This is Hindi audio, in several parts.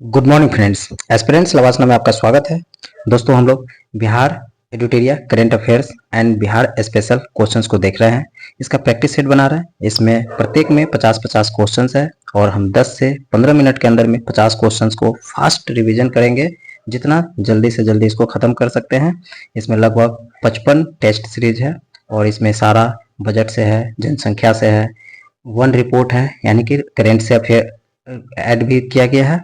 Good morning friends. एस्पिरेंट्स लवासना में आपका स्वागत है। दोस्तों, हम लोग Bihar editorial current affairs and Bihar special questions को देख रहे हैं। इसका प्रैक्टिस सेट बना रहे हैं। इसमें प्रत्येक में 50-50 क्वेश्चंस है और हम 10 से 15 मिनट के अंदर में 50 क्वेश्चंस को फास्ट रिवीजन करेंगे। जितना जल्दी से जल्दी इसको खत्म कर सकते हैं। इसमें लगभग 55 टेस्ट सीरीज है और इसमें सारा बजट से है, जनसंख्या से है, वन रिपोर्ट है, यानी कि करेंट से अफेयर ऐड भी किया गया है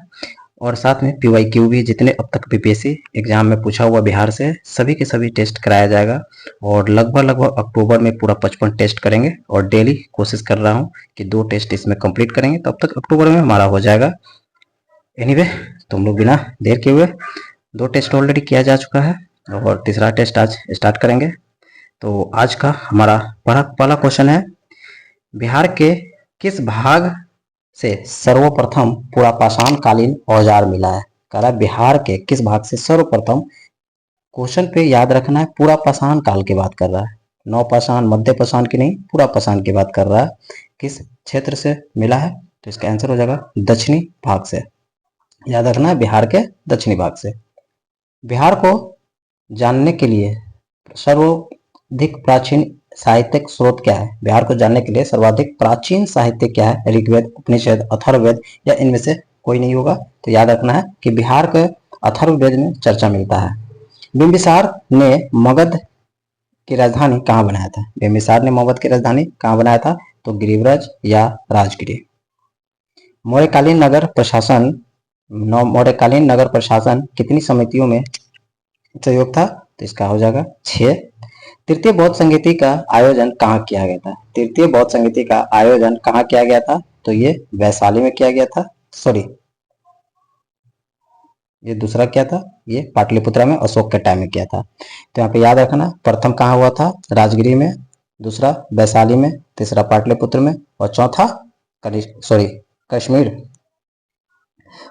और साथ में पीवाईक्यू भी, जितने अब तक बीपीएससी एग्जाम में पूछा हुआ बिहार से सभी के सभी टेस्ट कराया जाएगा और लगभग अक्टूबर में पूरा 55 टेस्ट करेंगे और डेली कोशिश कर रहा हूँ कि 2 टेस्ट इसमें कंप्लीट करेंगे, तब तक अक्टूबर में हमारा हो जाएगा। एनीवे, तुम लोग बिना देर किए हुए 2 टेस्ट ऑलरेडी किया जा चुका है और तीसरा टेस्ट आज स्टार्ट करेंगे। तो आज का हमारा पहला क्वेश्चन है, बिहार के किस भाग से सर्वप्रथम पुरापाषाण कालीन औजार मिला है? कह रहा है बिहार के किस भाग से सर्वप्रथम, क्वेश्चन पे याद रखना है पुरापाषाण काल की बात कर रहा है, नवपाषाण मध्य पाषाण की नहीं, पुरापाषाण की बात कर रहा है। किस क्षेत्र से मिला है? तो इसका आंसर हो जाएगा दक्षिणी भाग से। याद रखना है बिहार के दक्षिणी भाग से। बिहार को जानने के लिए सर्वाधिक प्राचीन साहित्यिक स्रोत क्या है? बिहार को जानने के लिए सर्वाधिक प्राचीन साहित्य क्या है? ऋग्वेद, उपनिषद, अथर्ववेद या इनमें से कोई नहीं होगा। तो याद रखना है कि बिहार के अथर्ववेद में चर्चा मिलता है। बिंबिसार ने मगध की राजधानी कहाँ बनाया था? बिंबिसार ने मगध की राजधानी कहाँ बनाया था? तो गिरिव्रज या राजगिरी। मौर्यकालीन नगर प्रशासन कितनी समितियों में सहयोग था? तो इसका हो जाएगा 6। तृतीय बौद्ध संगीति का आयोजन कहाँ किया गया था? तृतीय बौद्ध संगीति का आयोजन कहाँ किया गया था? तो ये वैशाली में किया गया था। सॉरी, ये दूसरा क्या था? ये पाटलिपुत्रा में अशोक के टाइम में किया था। तो यहाँ पे याद रखना, प्रथम कहाँ हुआ था? राजगिरी में, दूसरा वैशाली में, तीसरा पाटलिपुत्र में और चौथा कश्मीर।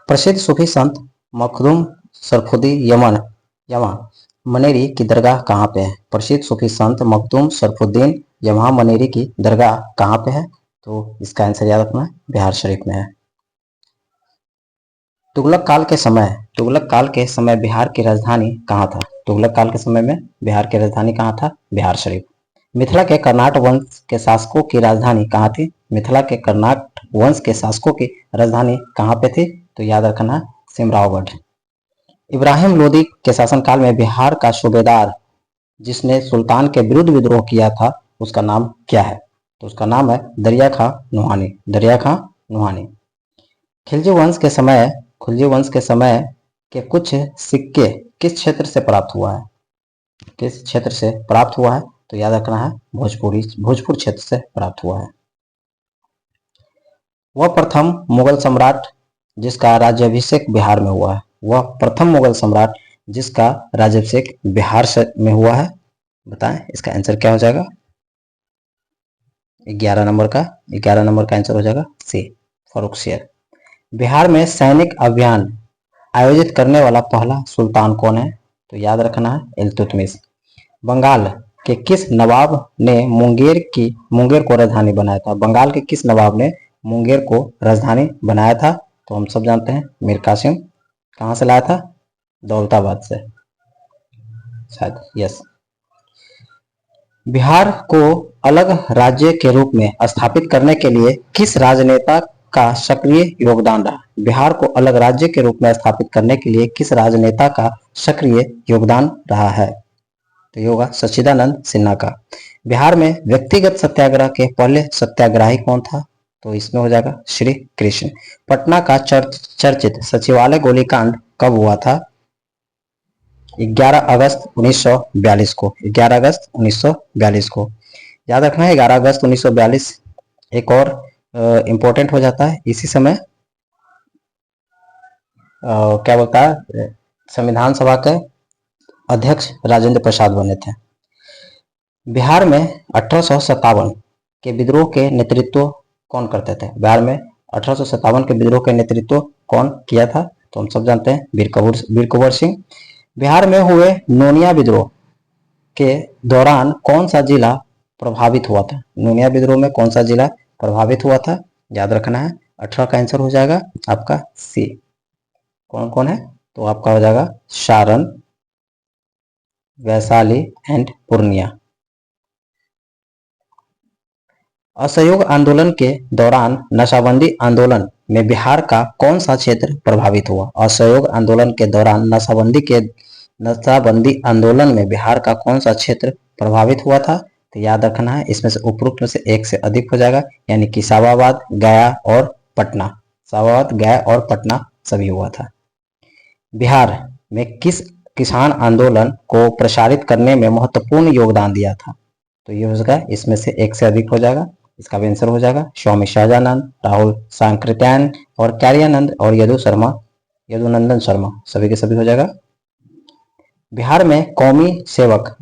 प्रसिद्ध सूफी संत मखदूम सरफुदी यमा मनेरी की दरगाह कहाँ पे है? प्रसिद्ध सूफी संत मखदूम सरफुद्दीन यमा मनेरी की दरगाह कहाँ पे है? तो इसका आंसर याद रखना है बिहार शरीफ में है। तुगलक काल के समय बिहार की राजधानी कहाँ था? तुगलक काल के समय में बिहार की राजधानी कहाँ था? बिहार शरीफ। मिथिला के कर्नाट वंश के शासकों की राजधानी कहाँ थी? मिथिला के कर्नाट वंश के शासकों की राजधानी कहाँ पे थी? तो याद रखना सिमरावगढ़। इब्राहिम लोदी के शासनकाल में बिहार का सूबेदार जिसने सुल्तान के विरुद्ध विद्रोह किया था, उसका नाम क्या है? तो उसका नाम है दरिया खां नुहानी। खिलजी वंश के समय के कुछ सिक्के किस क्षेत्र से प्राप्त हुआ है? किस क्षेत्र से प्राप्त हुआ है? तो याद रखना है भोजपुर क्षेत्र से प्राप्त हुआ है। वह प्रथम मुगल सम्राट जिसका राज्याभिषेक बिहार में हुआ है, वह प्रथम मुगल सम्राट जिसका राज्याभिषेक बिहार में हुआ है, बताएं इसका आंसर क्या हो जाएगा? 11 नंबर का आंसर हो जाएगा सी, फर्रुखसियर। बिहार में सैनिक अभियान आयोजित करने वाला पहला सुल्तान कौन है? तो याद रखना है इल्तुतमिश। बंगाल के किस नवाब ने मुंगेर को राजधानी बनाया था? बंगाल के किस नवाब ने मुंगेर को राजधानी बनाया था? तो हम सब जानते हैं मीर कासिम। कहां से लाया था? दौलताबाद से शायद, यस। बिहार को अलग राज्य के रूप में स्थापित करने के लिए किस राजनेता का सक्रिय योगदान रहा? बिहार को अलग राज्य के रूप में स्थापित करने के लिए किस राजनेता का सक्रिय योगदान रहा है? तो ये होगा सच्चिदानंद सिन्हा का। बिहार में व्यक्तिगत सत्याग्रह के पहले सत्याग्रही कौन था? तो इसमें हो जाएगा श्री कृष्ण। पटना का चर्चित सचिवालय गोलीकांड कब हुआ था? 11 अगस्त 1942 को। 11 अगस्त 1942 को याद रखना है। 11 अगस्त 1942 एक और इंपॉर्टेंट हो जाता है। इसी समय क्या बोलता है, संविधान सभा के अध्यक्ष राजेंद्र प्रसाद बने थे। बिहार में 1857 के विद्रोह के नेतृत्व कौन करते थे? बिहार में 1857 के विद्रोह के नेतृत्व कौन किया था? तो हम सब जानते हैं वीर कुंवर सिंह। बिहार में हुए नोनिया विद्रोह के दौरान कौन सा जिला प्रभावित हुआ था? नोनिया विद्रोह में कौन सा जिला प्रभावित हुआ था? याद रखना है। 18 का आंसर हो जाएगा आपका सी, कौन कौन है? तो आपका हो जाएगा सारण, वैशाली एंड पूर्णिया। असहयोग आंदोलन के दौरान नशाबंदी आंदोलन में बिहार का कौन सा क्षेत्र प्रभावित हुआ? असहयोग आंदोलन के दौरान नशाबंदी आंदोलन में बिहार का कौन सा क्षेत्र प्रभावित हुआ था? तो याद रखना है, इसमें से उपरोक्त में से एक से अधिक हो जाएगा, यानी कि साबाबाद, गया और पटना। साबाबाद, गया और पटना सभी हुआ था। बिहार में किस किसान आंदोलन को प्रसारित करने में महत्वपूर्ण योगदान दिया था? तो ये हो जाएगा, इसमें से एक से अधिक हो जाएगा। इसका भी आंसर हो जाएगा स्वामी शाहजानंद, राहुल सांकृत्यायन और कार्यानंद और यदुनंदन शर्मा, सभी के सभी हो जाएगा। बिहार में कौमी सेवक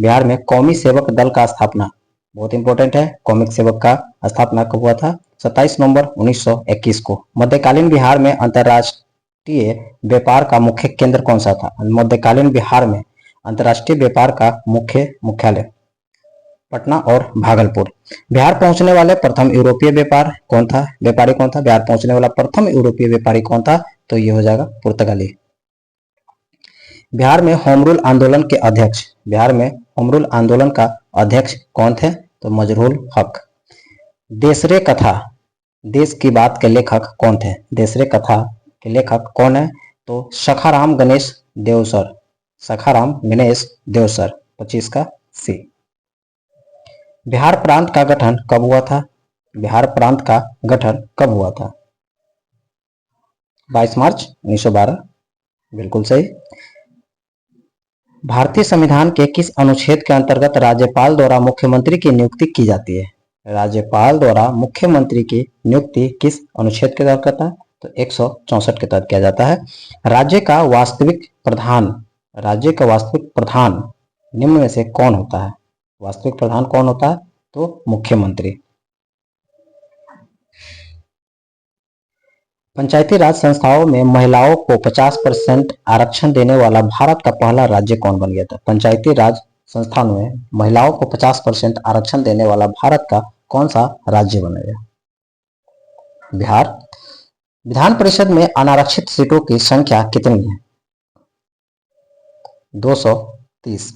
दल का स्थापना बहुत इंपॉर्टेंट है। कौमिक सेवक का स्थापना कब हुआ था? 27 नवंबर 1921 को। मध्यकालीन बिहार में अंतर्राष्ट्रीय व्यापार का मुख्य केंद्र कौन सा था? मध्यकालीन बिहार में अंतर्राष्ट्रीय व्यापार का मुख्यालय पटना और भागलपुर। बिहार पहुंचने वाले प्रथम यूरोपीय व्यापारी कौन था? बिहार पहुंचने वाला प्रथम यूरोपीय व्यापारी कौन था? तो ये हो जाएगा पुर्तगाली। बिहार में होम रूल आंदोलन का अध्यक्ष कौन थे? तो मजरूल हक। देशरे कथा, देश की बात के लेखक कौन थे? देशरे कथा के लेखक कौन है? तो सखाराम गणेश देवसर। 25 का सी। बिहार प्रांत का गठन कब हुआ था? 22 मार्च 1912, बिल्कुल सही। भारतीय संविधान के किस अनुच्छेद के अंतर्गत राज्यपाल द्वारा मुख्यमंत्री की नियुक्ति की जाती है? राज्यपाल द्वारा मुख्यमंत्री की नियुक्ति किस अनुच्छेद के तहत है? तो 164 के तहत किया जाता है। राज्य का वास्तविक प्रधान निम्न में से कौन होता है? वास्तविक प्रधान कौन होता है? तो मुख्यमंत्री। पंचायती राज संस्थाओं में महिलाओं को 50% आरक्षण देने वाला भारत का पहला राज्य कौन बन गया था? पंचायती राज संस्थानों में महिलाओं को 50% आरक्षण देने वाला भारत का कौन सा राज्य बन गया? बिहार। विधान परिषद में अनारक्षित सीटों की संख्या कितनी है? 230।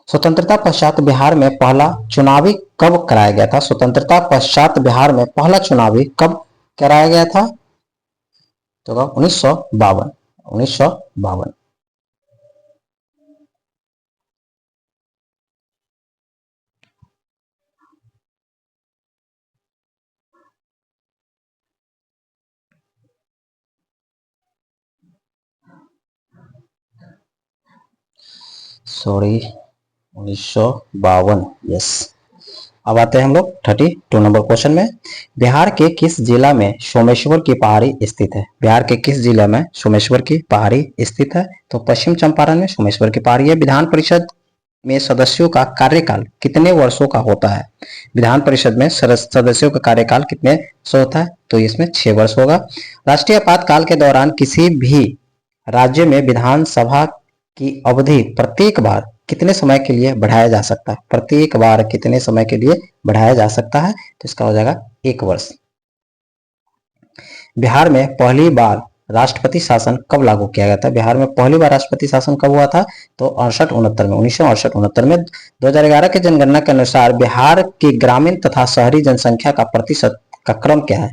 स्वतंत्रता पश्चात बिहार में पहला चुनावी कब कराया गया था? स्वतंत्रता पश्चात बिहार में पहला चुनावी कब कराया गया था? तो 1952। Sorry, 1952, yes. अब आते हैं हम लोग 32 नंबर क्वेश्चन में। बिहार के किस जिला में सोमेश्वर की पहाड़ी स्थित है? बिहार के किस जिला में सोमेश्वर की पहाड़ी स्थित है? तो पश्चिम चंपारण में सोमेश्वर की पहाड़ी है। विधान परिषद में सदस्यों का कार्यकाल कितने वर्षों का होता है? विधान परिषद में सदस्यों का कार्यकाल कितने वर्ष होता है? तो इसमें 6 वर्ष होगा। राष्ट्रीय आपातकाल के दौरान किसी भी राज्य में विधानसभा की अवधि प्रत्येक बार कितने समय के लिए बढ़ाया जा सकता है? प्रत्येक बार कितने समय के लिए बढ़ाया जा सकता है? तो इसका हो जाएगा 1 वर्ष। बिहार में पहली बार राष्ट्रपति शासन कब लागू किया गया था? बिहार में पहली बार राष्ट्रपति शासन कब हुआ था? तो 1968 में, 1968 में। 2011 की जनगणना के अनुसार बिहार की ग्रामीण तथा शहरी जनसंख्या का प्रतिशत का क्रम क्या है?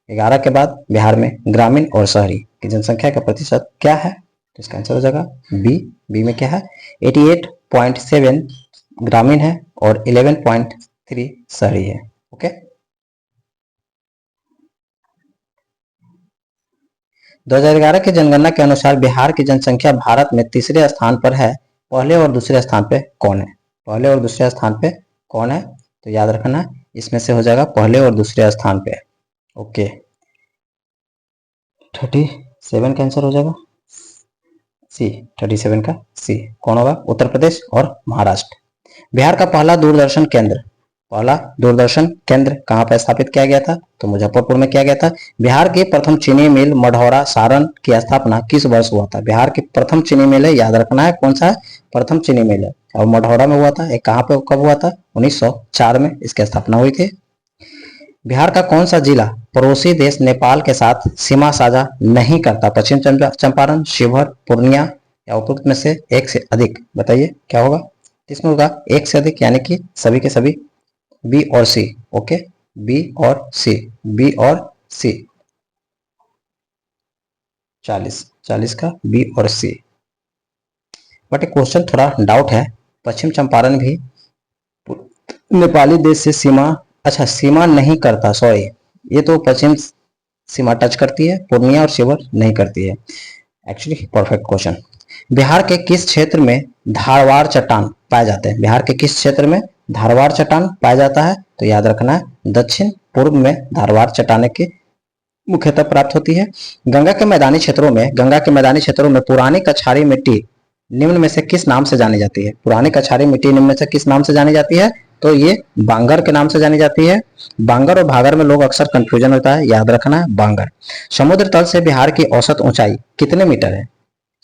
11 के बाद बिहार में ग्रामीण और शहरी की जनसंख्या का प्रतिशत क्या है? तो इसका आंसर हो जाएगा बी में क्या है? 88.7 ग्रामीण है और 11.3 शहरी है। ओके। 2011 की जनगणना के अनुसार बिहार की जनसंख्या भारत में तीसरे स्थान पर है। पहले और दूसरे स्थान पे कौन है? पहले और दूसरे स्थान पे कौन है? तो याद रखना, इसमें से हो जाएगा पहले और दूसरे स्थान पे। ओके। 37 का आंसर हो जाएगा सी। 37 का सी कौन होगा? उत्तर प्रदेश और महाराष्ट्र। बिहार का पहला दूरदर्शन केंद्र कहां पर स्थापित किया गया था? तो मुजफ्फरपुर में किया गया था। बिहार की प्रथम चीनी मिल मढ़ौरा सारण की स्थापना किस वर्ष हुआ था? बिहार की प्रथम चीनी मिल है, याद रखना है कौन सा है? प्रथम चीनी मिल है और मढ़ौरा में हुआ था। एक कहां पे कब हुआ था? 1904 में इसकी स्थापना हुई थी। बिहार का कौन सा जिला पड़ोसी देश नेपाल के साथ सीमा साझा नहीं करता? पश्चिम चंपारण, शिवहर, पूर्णिया या उपरोक्त में से एक से अधिक? बताइए क्या होगा? इसमें होगा एक से अधिक, यानी कि सभी के सभी बी और सी। ओके, बी और सी, बी और सी। 40 का बी और सी। बट एक क्वेश्चन थोड़ा डाउट है, पश्चिम चंपारण भी नेपाली देश से सीमा, अच्छा सीमा नहीं करता, सॉरी, ये तो पश्चिम सीमा टच करती है, पूर्णिया और शिवहर नहीं करती है। Actually perfect question. बिहार के किस क्षेत्र में धारवाड़ चट्टान पाए जाते हैं? बिहार के किस क्षेत्र में धारवाड़ चट्टान पाया जाता है? तो याद रखना है दक्षिण पूर्व में धारवाड़ चट्टाने की मुख्यतः प्राप्त होती है। गंगा के मैदानी क्षेत्रों में पुरानी कछारी मिट्टी निम्न में से किस नाम से जानी जाती है? पुरानी कछारी मिट्टी निम्न में से किस नाम से जानी जाती है? तो ये बांगर के नाम से जानी जाती है। बांगर और भागर में लोग अक्सर कंफ्यूजन होता है, याद रखना है बांगर। समुद्र तल से बिहार की औसत ऊंचाई कितने मीटर है?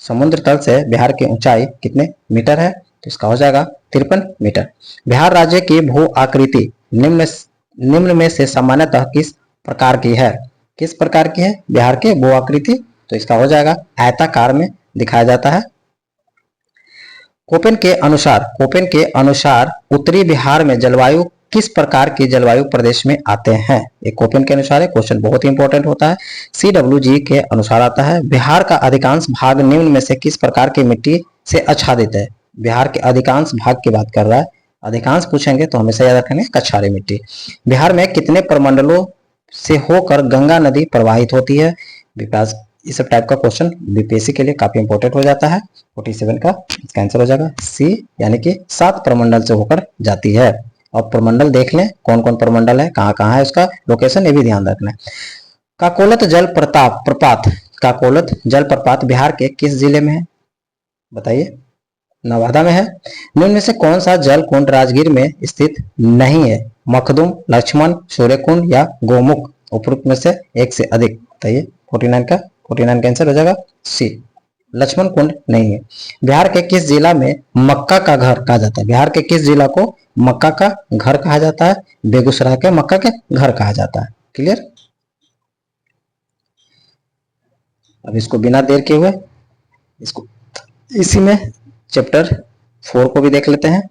समुद्र तल से बिहार की ऊंचाई कितने मीटर है? तो इसका हो जाएगा 53 मीटर। बिहार राज्य की भू आकृति निम्न में से सामान्यतः किस प्रकार की है? किस प्रकार की है बिहार की भू आकृति? तो इसका हो जाएगा आयताकार में दिखाया जाता है। कोपेन के अनुसार उत्तरी बिहार में जलवायु किस प्रकार की जलवायु प्रदेश में आते हैं? एक कोपेन के अनुसार है, क्वेश्चन बहुत ही इंपॉर्टेंट होता है। CWG के अनुसार आता है, बिहार का अधिकांश भाग निम्न में से किस प्रकार की मिट्टी से आच्छादित है? बिहार के अधिकांश भाग की बात कर रहा है, अधिकांश पूछेंगे तो हमेशा याद रखेंगे कछारी मिट्टी। बिहार में कितने प्रमंडलों से होकर गंगा नदी प्रवाहित होती है? विकास इस सब टाइप का क्वेश्चन बीपीएससी के लिए काफी इंपॉर्टेंट हो जाता है। 47 का इसका आंसर हो जाएगा सी, यानी कि 7 प्रमंडल से होकर जाती है। और प्रमंडल देख लें कौन कौन प्रमंडल है, कहाँ कहाँ है, उसका लोकेशन ये भी ध्यान रखना है। काकोलत जल प्रपात बिहार के किस जिले में है? बताइए। नवादा में है। निम्न में से कौन सा जल कुंड राजगीर में स्थित नहीं है? मखदुम, लक्ष्मण, सूर्यकुंड या गोमुख? उपरोक्त में से एक से अधिक बताइए। 49 का आंसर हो जाएगा सी, लक्ष्मण कुंड नहीं है। बिहार के किस जिला में मक्का का घर कहा जाता है? बिहार के किस जिला को मक्का का घर कहा जाता है? बेगूसराय के मक्का के घर कहा जाता है। क्लियर? अब इसको बिना देर के हुए इसको इसी में चैप्टर 4 को भी देख लेते हैं,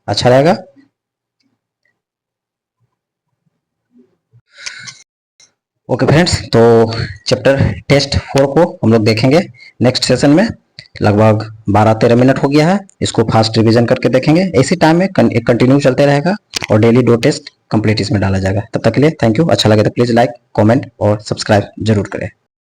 अच्छा रहेगा। ओके फ्रेंड्स, तो चैप्टर टेस्ट 4 को हम लोग देखेंगे नेक्स्ट सेशन में। लगभग 12-13 मिनट हो गया है, इसको फास्ट रिवीजन करके देखेंगे। इसी टाइम में कंटिन्यू चलते रहेगा और डेली 2 टेस्ट कंप्लीट इसमें डाला जाएगा। तब तक के लिए थैंक यू। अच्छा लगे तो प्लीज लाइक, कमेंट और सब्सक्राइब जरूर करें।